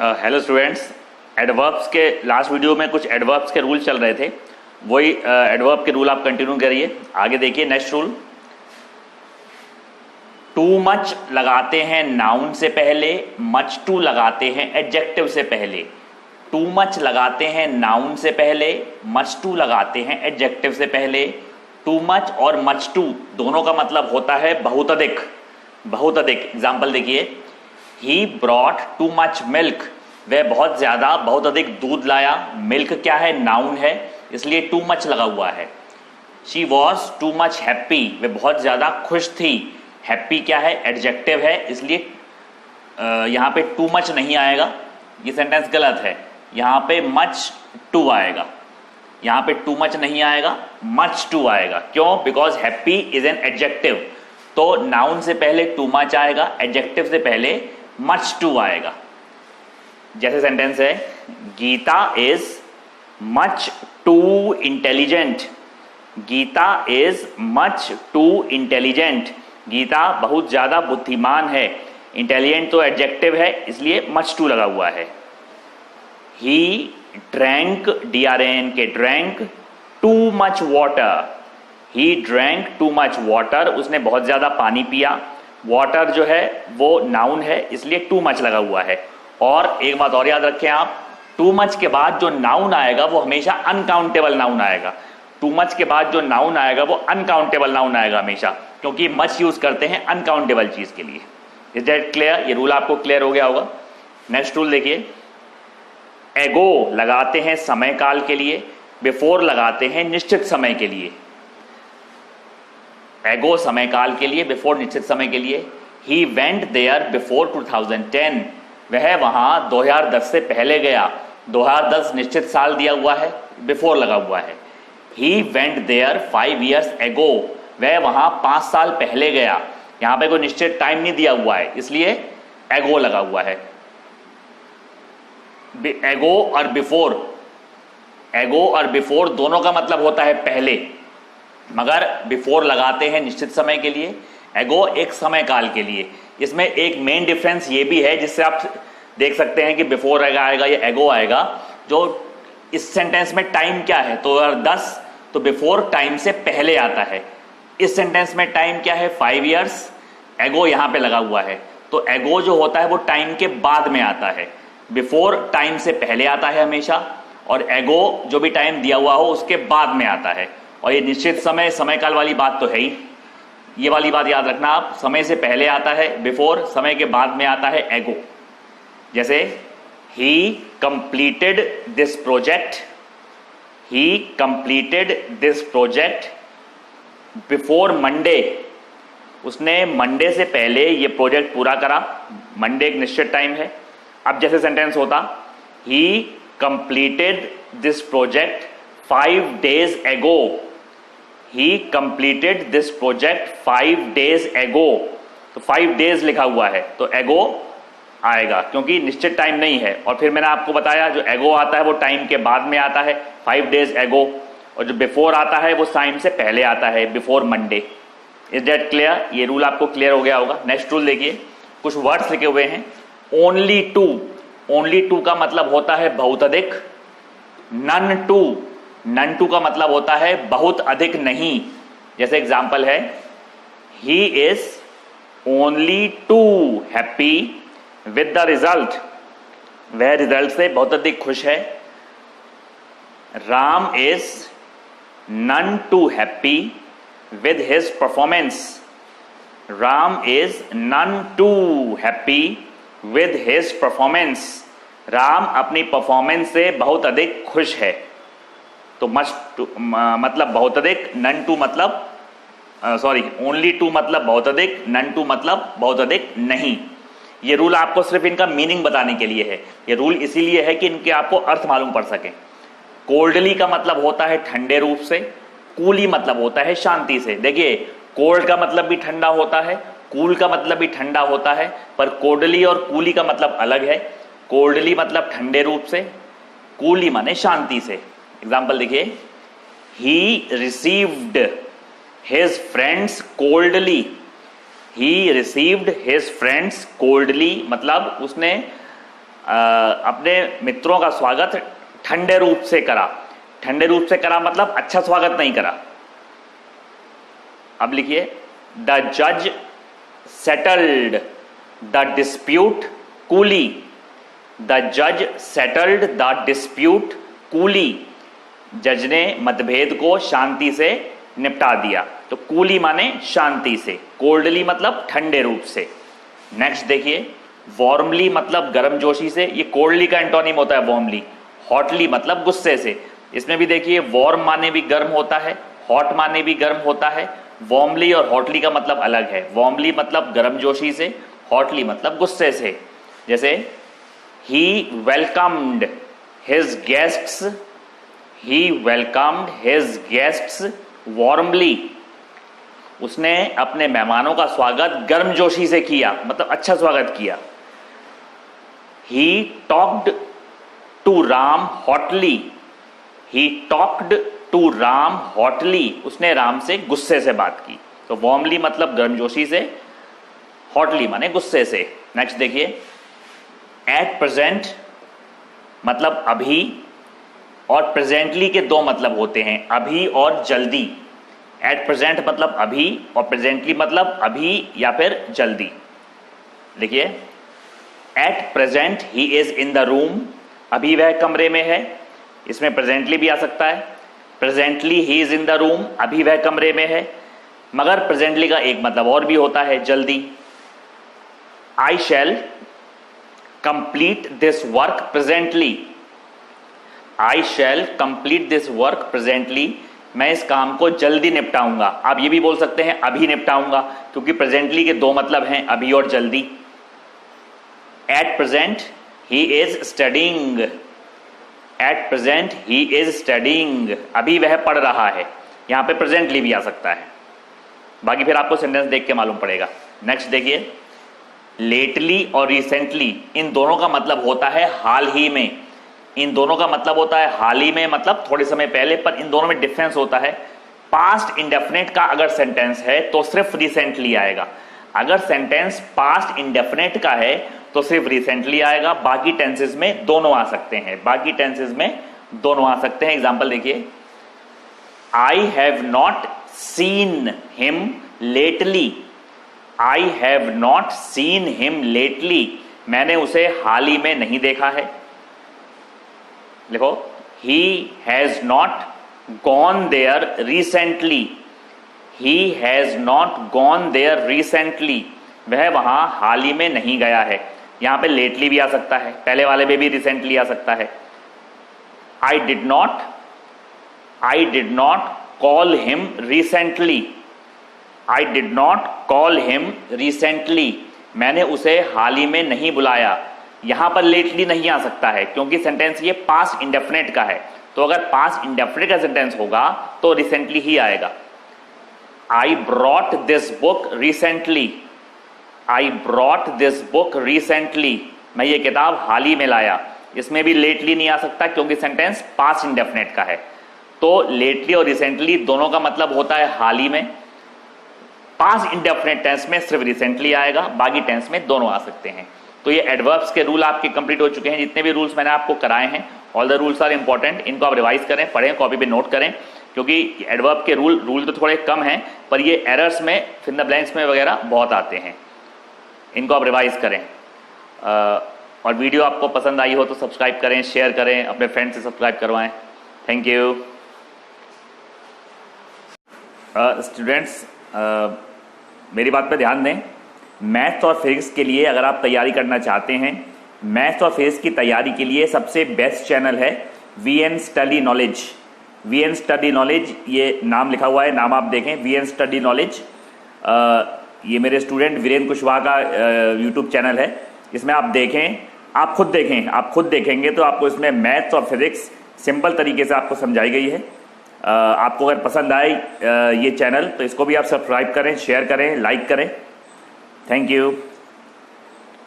Hello students, adverbs के last video में कुछ एडवर्ब्स के रूल चल रहे थे, वही एडवर्ब के रूल आप कंटिन्यू करिए। आगे देखिए नेक्स्ट रूल, टू मच लगाते हैं नाउन से पहले, मच टू लगाते हैं एडजेक्टिव से पहले। टू मच लगाते हैं नाउन से पहले, मच टू लगाते हैं एडजेक्टिव से पहले। टू मच और मच टू दोनों का मतलब होता है बहुत अधिक, बहुत अधिक। एग्जाम्पल देखिए, he brought too much milk, वह बहुत ज्यादा बहुत अधिक दूध लाया। मिल्क क्या है? नाउन है, इसलिए टू मच लगा हुआ है। She was too much happy, वह बहुत ज्यादा खुश थी। हैप्पी क्या है? एडजेक्टिव है, इसलिए यहां पे टू मच नहीं आएगा, ये सेंटेंस गलत है। यहां पे मच टू आएगा, यहां पे टू मच नहीं आएगा, मच टू आएगा। क्यों? Because happy is an adjective, तो नाउन से पहले टू मच आएगा, एडजेक्टिव से पहले मच टू आएगा। जैसे सेंटेंस है, Gita is much too intelligent. Gita is much too intelligent, Gita बहुत ज्यादा बुद्धिमान है। इंटेलिजेंट तो एडजेक्टिव है, इसलिए मच टू लगा हुआ है। He drank, DRANK, drank too much water. He drank too much water, उसने बहुत ज्यादा पानी पिया। वाटर जो है वो नाउन है, इसलिए टू मच लगा हुआ है। और एक बात और याद रखें आप, टू मच के बाद जो नाउन आएगा वो हमेशा अनकाउंटेबल नाउन आएगा। टू मच के बाद जो नाउन आएगा वो अनकाउंटेबल नाउन आएगा हमेशा, क्योंकि मच यूज करते हैं अनकाउंटेबल चीज के लिए। Is that clear? ये रूल आपको क्लियर हो गया होगा। नेक्स्ट रूल देखिए, एगो लगाते हैं समय काल के लिए, बिफोर लगाते हैं निश्चित समय के लिए। एगो समय काल के लिए, बिफोर निश्चित समय के लिए। ही वेंट देयर बिफोर 2010, वह वहां 2010 से पहले गया। 2010 निश्चित साल दिया हुआ है, बिफोर लगा हुआ है। He went there 5 years ago, वह वहां 5 साल पहले गया। यहां पे कोई निश्चित टाइम नहीं दिया हुआ है, इसलिए एगो लगा हुआ है। एगो और बिफोर, एगो और बिफोर दोनों का मतलब होता है पहले, मगर बिफोर लगाते हैं निश्चित समय के लिए, एगो एक समय काल के लिए। इसमें एक मेन डिफरेंस ये भी है, जिससे आप देख सकते हैं कि बिफोर आएगा या एगो आएगा। जो इस सेंटेंस में टाइम क्या है? तो 10, तो बिफोर टाइम से पहले आता है। इस सेंटेंस में टाइम क्या है? 5 years। एगो यहां पे लगा हुआ है, तो एगो जो होता है वो टाइम के बाद में आता है। बिफोर टाइम से पहले आता है हमेशा, और एगो जो भी टाइम दिया हुआ हो उसके बाद में आता है। और ये निश्चित समय, समय काल वाली बात तो है ही, ये वाली बात याद रखना आप। समय से पहले आता है बिफोर, समय के बाद में आता है एगो। जैसे ही completed this project, he completed this project before Monday, उसने मंडे से पहले ये प्रोजेक्ट पूरा करा। मंडे एक निश्चित टाइम है। अब जैसे सेंटेंस होता, ही completed this project 5 days ago, he completed this project 5 days ago, तो 5 days लिखा हुआ है, तो एगो आएगा, क्योंकि निश्चित टाइम नहीं है। और फिर मैंने आपको बताया जो एगो आता है वो टाइम के बाद में आता है, 5 days ago, और जो बिफोर आता है वो टाइम से पहले आता है, before Monday. Is that clear? ये रूल आपको क्लियर हो गया होगा। नेक्स्ट रूल देखिए, कुछ वर्ड्स लिखे हुए हैं। ओनली टू, ओनली टू का मतलब होता है बहुत अधिक। नन टू, नन टू का मतलब होता है बहुत अधिक नहीं। जैसे एग्जाम्पल है, he is only too happy with the result, वह रिजल्ट से बहुत अधिक खुश है। Ram is none too happy with his performance, Ram is none too happy with his performance, Ram अपनी परफॉर्मेंस से बहुत अधिक खुश है। तो मच टू मतलब बहुत अधिक, नन टू मतलब ओनली टू मतलब बहुत अधिक, नन टू मतलब बहुत अधिक नहीं। ये रूल आपको सिर्फ इनका मीनिंग बताने के लिए है। ये रूल इसीलिए है कि इनके आपको अर्थ मालूम पड़ सके। कोल्डली का मतलब होता है ठंडे रूप से, कूली मतलब होता है शांति से। देखिए, कोल्ड का मतलब भी ठंडा होता है, कूल का मतलब भी ठंडा होता है, पर कोल्डली और कूली का मतलब अलग है। कोल्डली मतलब ठंडे रूप से, कूली माने शांति से। एग्जाम्पल देखिए, he received his friends coldly, he received his friends coldly मतलब उसने अपने मित्रों का स्वागत ठंडे रूप से करा। ठंडे रूप से करा मतलब अच्छा स्वागत नहीं करा। अब लिखिए, द जज settled the dispute coolie. The जज सेटल्ड द डिस्प्यूट कूली। जज ने मतभेद को शांति से निपटा दिया। तो कूली माने शांति से, कोल्डली मतलब ठंडे रूप से। नेक्स्ट देखिए, वार्मली मतलब गर्मजोशी से। ये कोल्डली का एंटोनिम होता है वार्मली। हॉटली मतलब गुस्से से। इसमें भी देखिए, वार्म माने भी गर्म होता है, हॉट माने भी गर्म होता है। वार्मली और हॉटली का मतलब अलग है। वार्मली मतलब गर्मजोशी से, हॉटली मतलब गुस्से से। जैसे he welcomed his guests, he welcomed his guests warmly। उसने अपने मेहमानों का स्वागत गर्मजोशी से किया, मतलब अच्छा स्वागत किया। He talked to Ram hotly, he talked to Ram hotly। उसने राम से गुस्से से बात की। तो वार्मली मतलब गर्मजोशी से, हॉटली माने गुस्से से। नेक्स्ट देखिए, एट प्रेजेंट मतलब अभी, और प्रेजेंटली के दो मतलब होते हैं, अभी और जल्दी। एट प्रेजेंट मतलब अभी, और प्रेजेंटली मतलब अभी या फिर जल्दी। देखिए, at present he is in the room, अभी वह कमरे में है। इसमें प्रेजेंटली भी आ सकता है। Presently he is in the room, अभी वह कमरे में है। मगर प्रेजेंटली का एक मतलब और भी होता है, जल्दी। आई शैल complete this work presently, I shall complete this work presently। मैं इस काम को जल्दी निपटाऊंगा। आप ये भी बोल सकते हैं अभी निपटाऊंगा, क्योंकि प्रेजेंटली के दो मतलब हैं, अभी और जल्दी। At present he is studying, at present he is studying, अभी वह पढ़ रहा है। यहां पे प्रेजेंटली भी आ सकता है। बाकी फिर आपको सेंटेंस देख के मालूम पड़ेगा। नेक्स्ट देखिए, लेटली और रिसेंटली, इन दोनों का मतलब होता है हाल ही में। इन दोनों का मतलब होता है हाल ही में, मतलब थोड़े समय पहले। पर इन दोनों में डिफरेंस होता है। पास्ट इंडेफिनिट का अगर सेंटेंस है तो सिर्फ रिसेंटली आएगा। अगर सेंटेंस पास्ट इंडेफिनिट का है तो सिर्फ रिसेंटली आएगा। बाकी टेंसेस में दोनों आ सकते हैं, बाकी टेंसेस में दोनों आ सकते हैं। एग्जाम्पल देखिए, I have not seen him lately, I have not seen him lately, मैंने उसे हाल ही में नहीं देखा है। लिखो, he has not gone there recently, he has not gone there recently, वह वहां हाल ही में नहीं गया है। यहां पे lately भी आ सकता है, पहले वाले में भी recently आ सकता है। I did not call him recently, I did not call him recently, मैंने उसे हाल ही में नहीं बुलाया। यहां पर लेटली नहीं आ सकता है, क्योंकि सेंटेंस ये पास्ट इंडेफिनिट का है। तो अगर पास्ट इंडेफिनिट का सेंटेंस होगा तो रिसेंटली ही आएगा। I brought this book recently, I brought this book recently, मैं ये किताब हाल ही में लाया। इसमें भी लेटली नहीं आ सकता, क्योंकि सेंटेंस पास्ट इंडेफिनिट का है। तो लेटली और रिसेंटली दोनों का मतलब होता है हाल ही में। पास्ट इंडेफिनिट टेंस में सिर्फ रिसेंटली आएगा, बाकी टेंस में दोनों आ सकते हैं। तो ये एडवर्ब्स के रूल आपके कंप्लीट हो चुके हैं। जितने भी रूल्स मैंने आपको कराए हैं, all the rules are important. इनको आप रिवाइज करें, पढ़ें, कॉपी पे नोट करें, क्योंकि एडवर्ब के रूल तो थोड़े कम हैं, पर ये एरर्स में, फिल द ब्लैंक्स में वगैरह बहुत आते हैं। इनको आप रिवाइज करें। और वीडियो आपको पसंद आई हो तो सब्सक्राइब करें, शेयर करें, अपने फ्रेंड से सब्सक्राइब करवाएं। Thank you. स्टूडेंट्स, मेरी बात पे ध्यान दें। मैथ्स और फिजिक्स के लिए अगर आप तैयारी करना चाहते हैं, मैथ्स और फिजिक्स की तैयारी के लिए सबसे बेस्ट चैनल है VN study knowledge. VN study knowledge, ये नाम लिखा हुआ है, नाम आप देखें, वीएन स्टडी नॉलेज। ये मेरे स्टूडेंट वीरेंद्र कुशवाहा का यूट्यूब चैनल है। इसमें आप देखें, आप खुद देखें, आप खुद देखेंगे तो आपको इसमें मैथ्स और फिजिक्स सिंपल तरीके से आपको समझाई गई है। आपको अगर पसंद आए ये चैनल तो इसको भी आप सब्सक्राइब करें, शेयर करें, लाइक करें। Thank you.